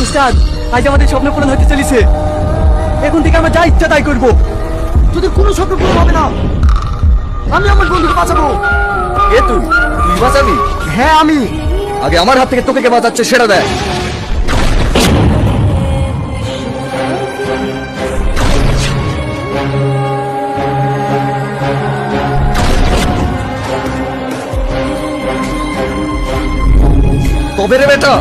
উস্তাদ, আজ আমাদের স্বপ্ন পূরণ হতে চলেছে। এখন থেকে আমরা যা ইচ্ছা তাই করবো। তোদের কোনো স্বপ্ন পূরণ হবে না। আমি আমার বন্ধুকে বাঁচাবো। কে তুই? তুই বাঁচাবি? হ্যাঁ আমি। আগে আমার হাত থেকে তোকে কে বাঁচাচ্ছে সেটা দেখ। তবে রে বেটা,